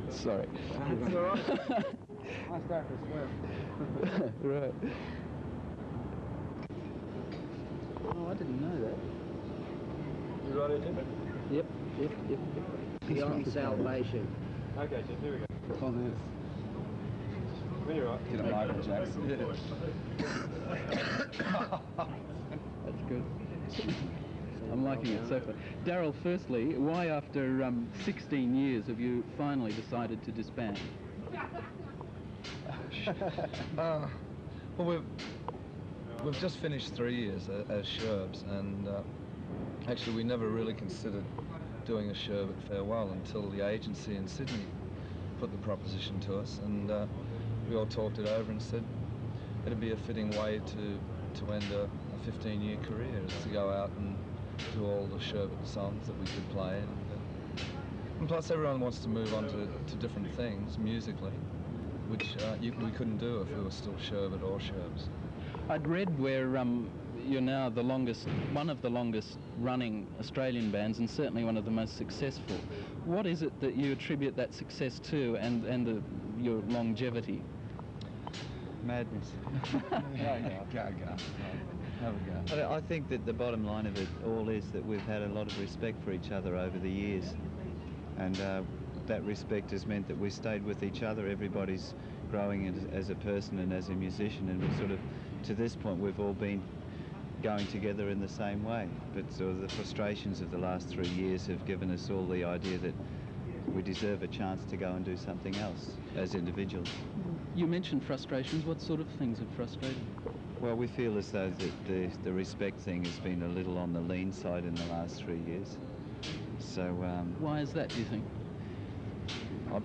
Sorry. That's all right. I start to swim. Right. Oh, I didn't know that. You right here, Tim? Yep. Beyond salvation. Okay, Tim, here we go. On this. When you're right. Get a Michael Jackson. That's good. I'm liking it so far. Daryl, firstly, why after 16 years have you finally decided to disband? Well, we've just finished 3 years as Sherbs, and actually we never really considered doing a Sherbet farewell until the agency in Sydney put the proposition to us, and we all talked it over and said it'd be a fitting way to end a 15-year career, is to go out and do all the Sherbet songs that we could play, and plus everyone wants to move on to different things musically, which we couldn't do if we were still Sherbet or Sherbs. I'd read where you're now one of the longest running Australian bands, and certainly one of the most successful. What is it that you attribute that success to, and your longevity? Madness. Have a go. I think that the bottom line of it all is that we've had a lot of respect for each other over the years, and that respect has meant that we stayed with each other. Everybody's growing as a person and as a musician, and we sort of, to this point, we've all been going together in the same way. But sort of the frustrations of the last 3 years have given us all the idea that we deserve a chance to go and do something else as individuals. You mentioned frustrations. What sort of things have frustrated you? Well, we feel as though that the respect thing has been a little on the lean side in the last 3 years. So why is that, do you think?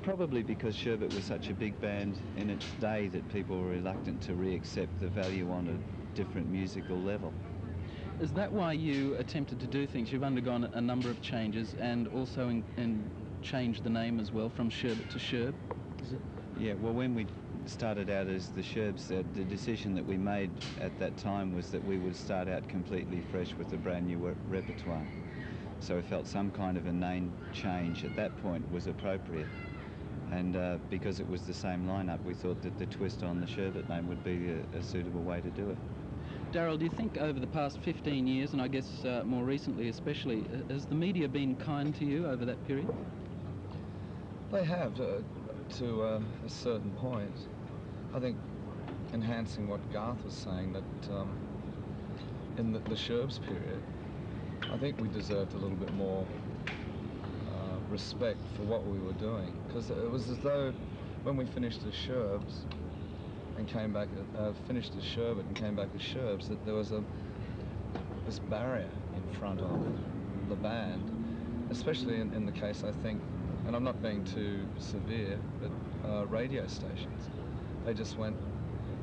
Probably because Sherbet was such a big band in its day that people were reluctant to re-accept the value on a different musical level. Is that why you attempted to do things? You've undergone a number of changes, and also changed the name as well, from Sherbet to Sherb? Is it? Yeah, well, when we started out as the Sherbs, the decision that we made at that time was that we would start out completely fresh with a brand new repertoire. So we felt some kind of a name change at that point was appropriate. And because it was the same lineup, we thought that the twist on the Sherbet name would be a suitable way to do it. Daryl, do you think over the past 15 years, and I guess more recently especially, has the media been kind to you over that period? They have, to a certain point. I think, enhancing what Garth was saying, that in the Sherbs period, I think we deserved a little bit more respect for what we were doing, because it was as though when we finished as Sherbs and came back, finished as Sherbet and came back as Sherbs, that there was this barrier in front of the band, especially in the case, I think, and I'm not being too severe, but radio stations. They just went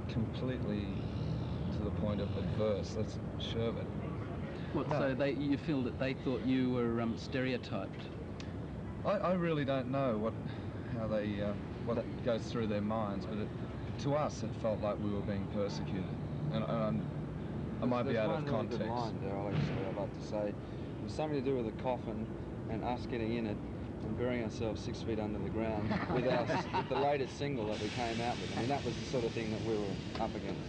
completely to the point of adverse. That's Sherbet. What, no. So you feel that they thought you were stereotyped? I really don't know what goes through their minds, but to us it felt like we were being persecuted. And I might be out of context. There's one really good line there, I'd like to say. It was something to do with the coffin and us getting in it and burying ourselves 6 feet under the ground with the latest single that we came out with. I mean, that was the sort of thing that we were up against.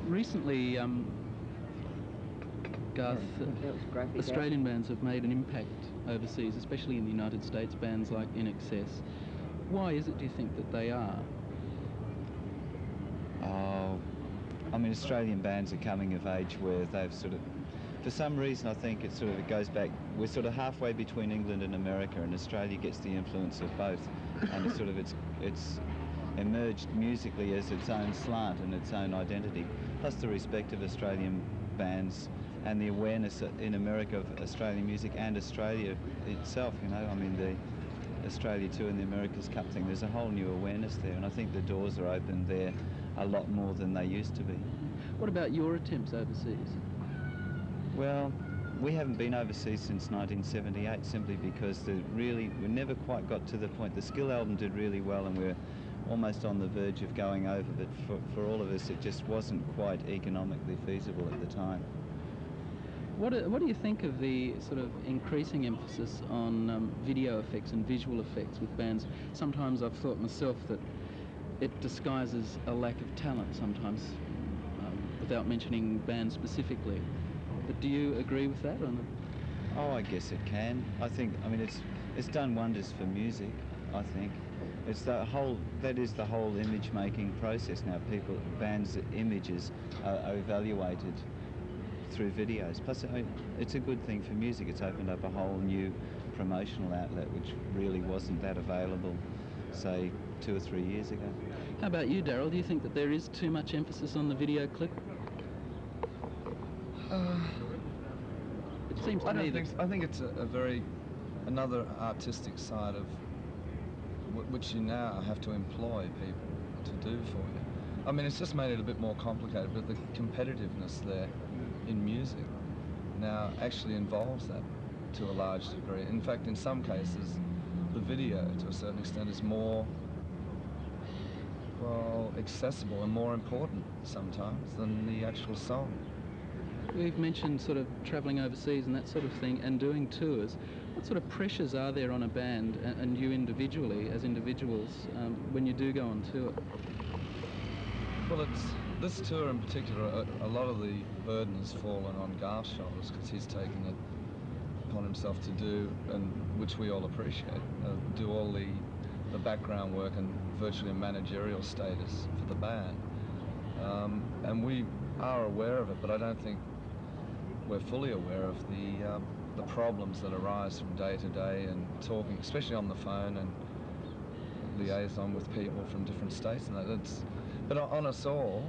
Recently, Garth, Australian bands have made an impact overseas, especially in the United States, bands like In Excess. Why is it, do you think, that they are? Oh, I mean, Australian bands are coming of age where they've sort of, for some reason, I think it goes back, we're sort of halfway between England and America, and Australia gets the influence of both, and it's emerged musically as its own slant and its own identity, plus the respect of Australian bands and the awareness in America of Australian music and Australia itself, you know. I mean, the Australia Tour and the America's Cup thing, there's a whole new awareness there, and I think the doors are open there a lot more than they used to be. What about your attempts overseas? Well, we haven't been overseas since 1978, simply because we never quite got to the point. The Skill album did really well, and we're almost on the verge of going over, but for all of us it just wasn't quite economically feasible at the time. What do you think of the sort of increasing emphasis on video effects and visual effects with bands? Sometimes I've thought myself that it disguises a lack of talent sometimes, without mentioning bands specifically. But do you agree with that or not? Oh, I guess it can. I mean, it's done wonders for music, I think. It's that is the whole image-making process now. Bands' images are evaluated through videos. Plus, it's a good thing for music. It's opened up a whole new promotional outlet, which really wasn't that available, say, 2 or 3 years ago. How about you, Daryl? Do you think that there is too much emphasis on the video clip? It seems to me that... I think it's another artistic side of which you now have to employ people to do for you. I mean, it's just made it a bit more complicated, but the competitiveness there in music now actually involves that to a large degree. In fact, in some cases, the video, to a certain extent, is more, well, accessible and more important sometimes than the actual song. We've mentioned sort of travelling overseas and that sort of thing and doing tours. What sort of pressures are there on a band and you individually, as individuals, when you do go on tour? Well, this tour in particular, a lot of the burden has fallen on Garth's shoulders because he's taken it upon himself to do, and which we all appreciate, do all the background work and virtually a managerial status for the band. And we are aware of it, but I don't think we're fully aware of the problems that arise from day to day and talking, especially on the phone and liaison with people from different states and that. But on us all,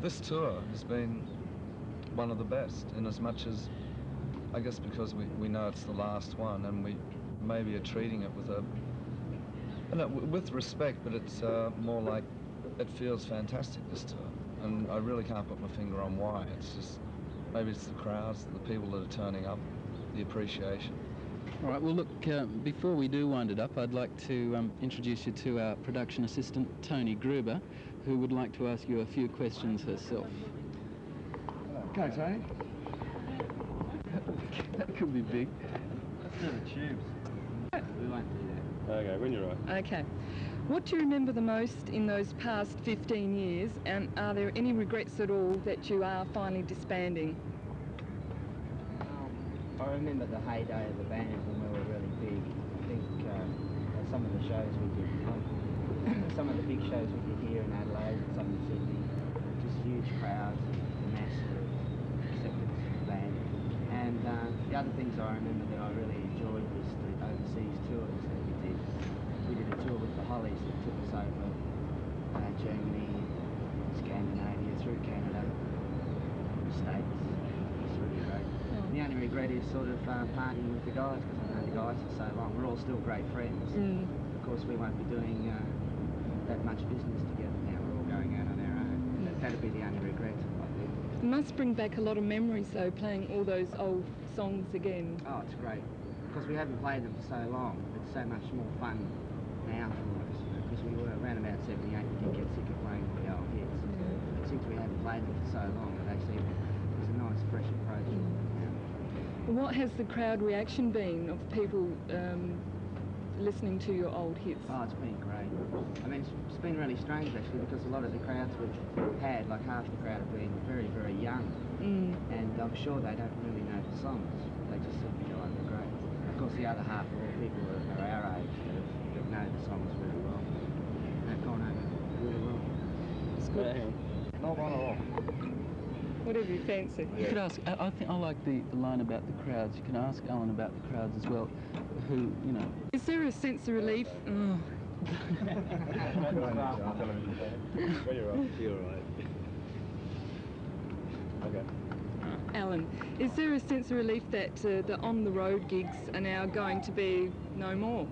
this tour has been one of the best, in as much as, I guess because we know it's the last one and we maybe are treating it with respect, but it's more like it feels fantastic, this tour. And I really can't put my finger on why. It's just, maybe it's the crowds, the people that are turning up, the appreciation. All right, well look, before we do wind it up, I'd like to introduce you to our production assistant, Tony Gruber, who would like to ask you a few questions herself. Go, Tony. That could be big. Let's do the tubes. We won't do that. Okay, when you're right. Okay. What do you remember the most in those past 15 years, and are there any regrets at all that you are finally disbanding? I remember the heyday of the band when we were really big. I think some of the shows we did, some of the big shows we did here in Adelaide and some in Sydney, just huge crowds, massive acceptance of the band. And the other things I remember that I really enjoyed was the overseas tours that we did. We did a tour with the Hollies that took us over Germany, Scandinavia, through Canada, the States. It's really great. Oh. The only regret is sort of partying with the guys, because I've known the guys for so long. We're all still great friends. Of course, we won't be doing that much business together now. We're all going out on our own. That'd be the only regret, I think. It must bring back a lot of memories, though, playing all those old songs again. Oh, it's great. Because we haven't played them for so long. It's so much more fun now for us. Because we were around about 78, we did get sick of playing the old hits. But since we haven't played them for so long, it actually was a nice, fresh approach. What has the crowd reaction been of people listening to your old hits? Oh, it's been great. I mean, it's been really strange actually, because a lot of the crowds we've had, like half the crowd have been very, very young. And I'm sure they don't really know the songs. They just sort of feel like they're great. Of course, the other half are all people that are our age that know the songs really well. They've gone over really well. It's good. Not one at all. Whatever you fancy. You could ask, I think I like the line about the crowds. You can ask Alan about the crowds as well, who, you know... Is there a sense of relief? Oh. When you're right. You're right. Okay. Alan, is there a sense of relief that the on-the-road gigs are now going to be no more?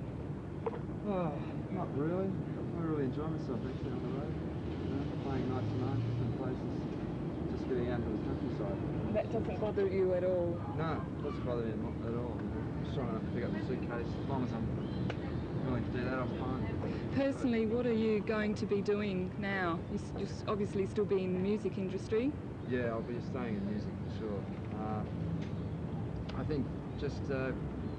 Oh, not really. I really enjoy myself actually on the road. You know, playing night to night, different places, just getting out to the countryside. That doesn't bother you at all? No, it doesn't bother me at all. I'm just trying to pick up the suitcase. As long as I'm willing to do that, I'm fine. Personally, what are you going to be doing now? You're obviously still be in the music industry. Yeah, I'll be staying in music for sure. I think just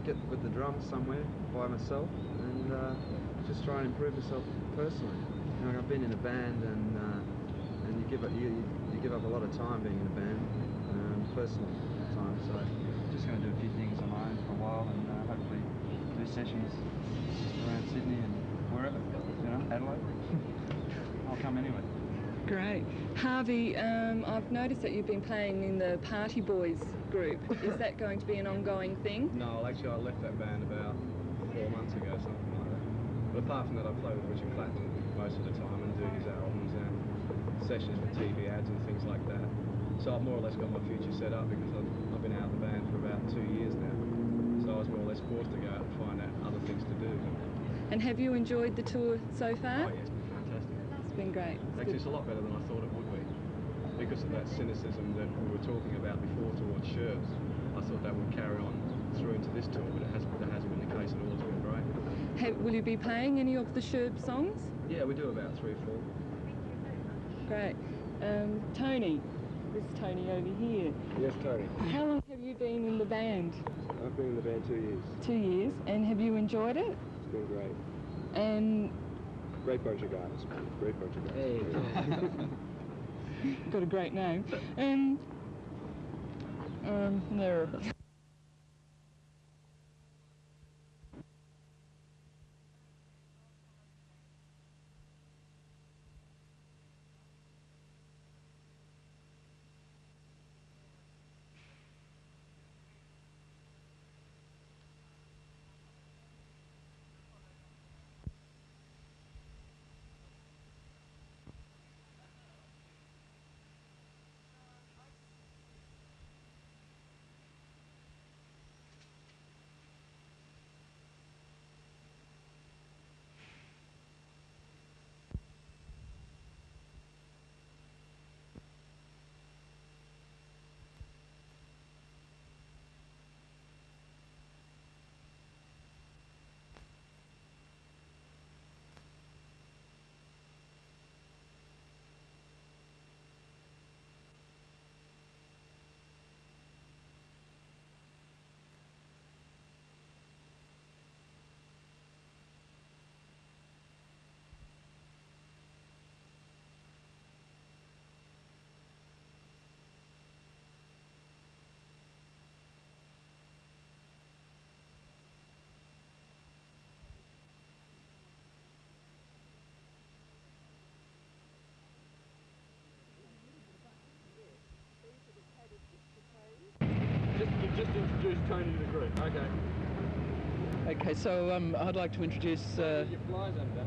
get with the drums somewhere by myself and just try and improve myself personally. You know, I've been in a band and you give up a lot of time being in a band, personal time. So just going to do a few things on my own for a while and hopefully do sessions around Sydney and wherever, you know, Adelaide. I'll come anyway. Great. Harvey, I've noticed that you've been playing in the Party Boys group. Is that going to be an ongoing thing? No, actually I left that band about 4 months ago, something like that. But apart from that, I play with Richard Clapton most of the time and do his albums and sessions for TV ads and things like that. So I've more or less got my future set up because I've been out of the band for about 2 years now. So I was more or less forced to go out and find out other things to do. And have you enjoyed the tour so far? Oh yeah, it's been fantastic. It's been great. Actually, it's a lot better than I thought it would be. Because of that cynicism that we were talking about before towards Sherbs, I thought that would carry on through into this tour, but that hasn't been the case at all. It's been great. Will you be playing any of the Sherb songs? Yeah, we do about 3 or 4. Great. Tony. This is Tony over here. Yes, Tony. How long have you been in the band? I've been in the band 2 years. 2 years. And have you enjoyed it? It's been great. And... Great bunch of guys. Great bunch of guys. Hey. Got a great name. There. Just introduce Tony to the group. Okay. Okay, so I'd like to introduce. Your flies under.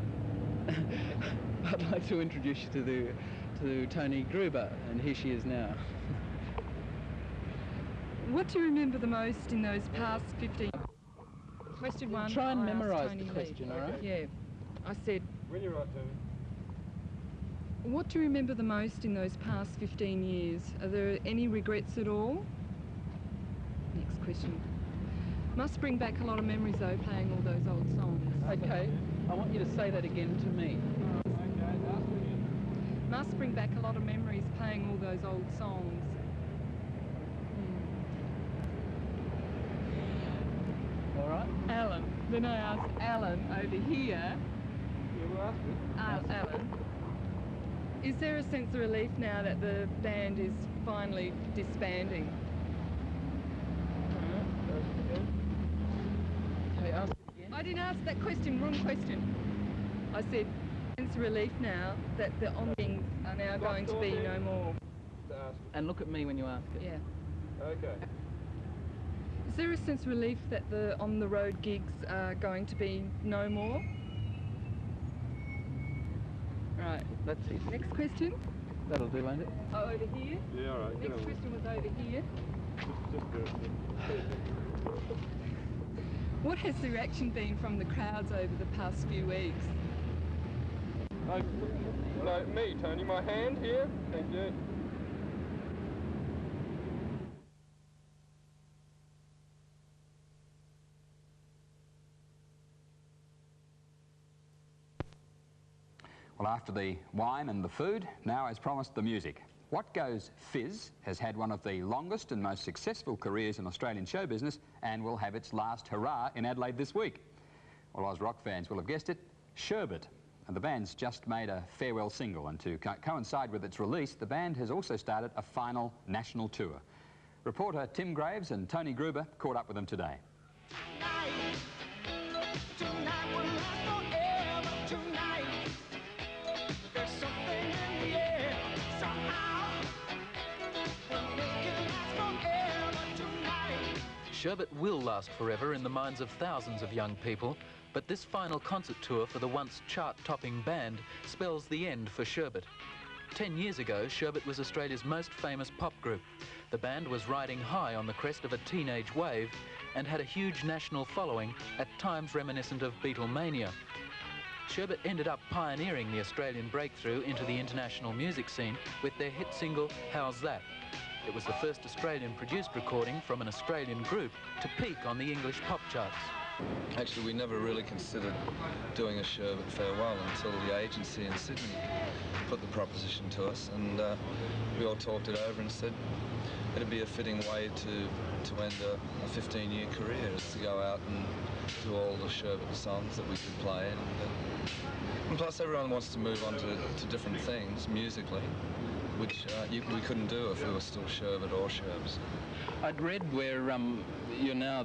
I'd like to introduce you to Tony Gruber, and here she is now. What do you remember the most in those past 15? Question one. Try and I asked memorise Tony the Lee. question, all right? Yeah. I said, When you're right, Tony. what do you remember the most in those past 15 years? Are there any regrets at all? Next question. Must bring back a lot of memories though, playing all those old songs. Okay, I want you to say that again to me. Must bring back a lot of memories playing all those old songs. All right. Alan. Then I asked Alan over here. Alan, is there a sense of relief now that the band is finally disbanding? Okay, ask it again. I didn't ask that question, wrong question. I said, sense of relief now that the on-things are now going to be no more. And look at me when you ask it. Yeah. Okay. Is there a sense of relief that the on-the-road gigs are going to be no more? Right. That's easy. Next question. That'll do, won't it? Oh, over here. Yeah, all right. Next question was over here. Just do it. What has the reaction been from the crowds over the past few weeks? No, me, Tony. My hand here. Thank you. Well, after the wine and the food, now as promised, the music. What Goes Fizz has had one of the longest and most successful careers in Australian show business and will have its last hurrah in Adelaide this week. Well, Oz rock fans will have guessed it, Sherbet. And the band's just made a farewell single, and to coincide with its release, the band has also started a final national tour. Reporter Tim Graves and Tony Gruber caught up with them today. Sherbet will last forever in the minds of thousands of young people, but this final concert tour for the once chart-topping band spells the end for Sherbet. 10 years ago, Sherbet was Australia's most famous pop group. The band was riding high on the crest of a teenage wave and had a huge national following, at times reminiscent of Beatlemania. Sherbet ended up pioneering the Australian breakthrough into the international music scene with their hit single, How's That? It was the first Australian-produced recording from an Australian group to peak on the English pop charts. Actually, we never really considered doing a Sherbet farewell until the agency in Sydney put the proposition to us, and we all talked it over and said it'd be a fitting way to end a 15-year career, is to go out and do all the Sherbet songs that we could play, and plus everyone wants to move on to different things musically, which we couldn't do if we were still Sherbet or Sherbs. I'd read where you're now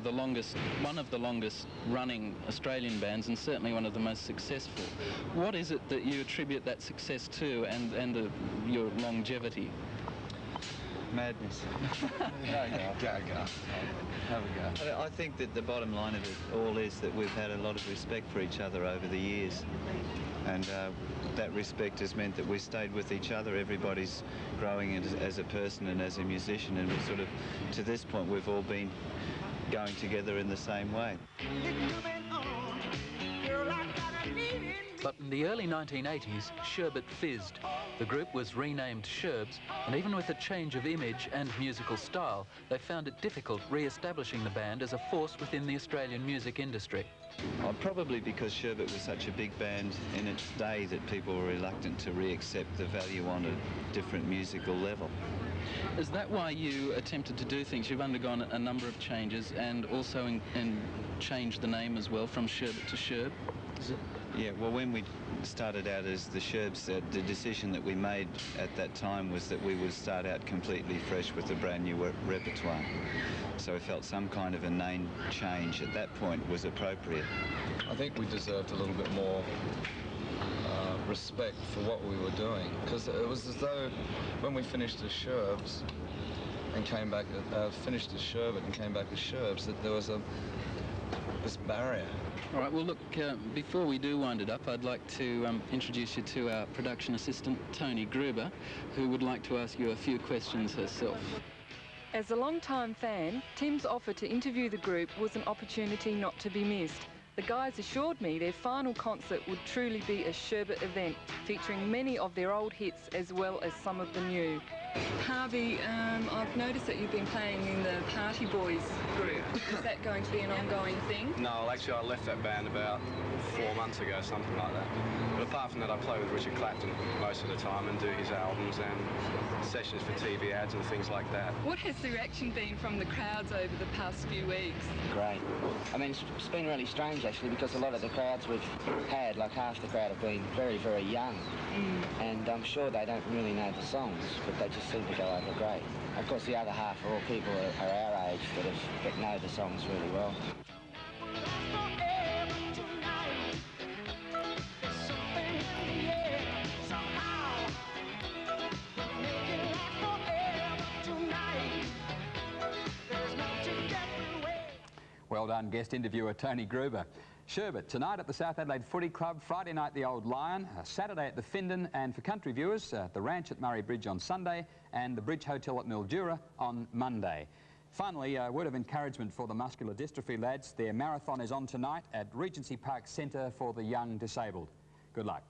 one of the longest running Australian bands, and certainly one of the most successful. What is it that you attribute that success to, and your longevity? Madness. Go. Have a go. I think that the bottom line of it all is that we've had a lot of respect for each other over the years, and that respect has meant that we stayed with each other. Everybody's growing as a person and as a musician, and we sort of, to this point, we've all been going together in the same way. But in the early 1980s, Sherbet fizzed. The group was renamed Sherbs, and even with a change of image and musical style, they found it difficult re-establishing the band as a force within the Australian music industry. Probably because Sherbet was such a big band in its day that people were reluctant to re-accept the value on a different musical level. Is that why you attempted to do things? You've undergone a number of changes, and also changed the name as well from Sherbet to Sherb, is it? Yeah, well, when we started out as the Sherbs, the decision that we made at that time was that we would start out completely fresh with a brand new repertoire. So we felt some kind of a name change at that point was appropriate. I think we deserved a little bit more respect for what we were doing, because it was as though when we finished as Sherbs and came back, finished as Sherbet and came back as Sherbs, that there was this barrier. All right, well, look, before we do wind it up, I'd like to introduce you to our production assistant, Tony Gruber, who would like to ask you a few questions herself. As a long-time fan, Tim's offer to interview the group was an opportunity not to be missed. The guys assured me their final concert would truly be a Sherbet event, featuring many of their old hits as well as some of the new. Harvey, I've noticed that you've been playing in the Party Boys group. Is that going to be an ongoing thing? No, actually I left that band about 4 months ago, something like that. But apart from that, I play with Richard Clapton most of the time and do his albums and sessions for TV ads and things like that. What has the reaction been from the crowds over the past few weeks? Great. I mean, it's been really strange actually, because a lot of the crowds we've had, like half the crowd, have been very, very young. And I'm sure they don't really know the songs, but they just seem to go over great. Of course, the other half are all people are our age that know the songs really well. Well done, guest interviewer Tony Gruber. Sherbet tonight at the South Adelaide Footy Club, Friday night the Old Lion, Saturday at the Findon, and for country viewers, the Ranch at Murray Bridge on Sunday and the Bridge Hotel at Mildura on Monday. Finally, a word of encouragement for the muscular dystrophy lads. Their marathon is on tonight at Regency Park Centre for the young disabled. Good luck.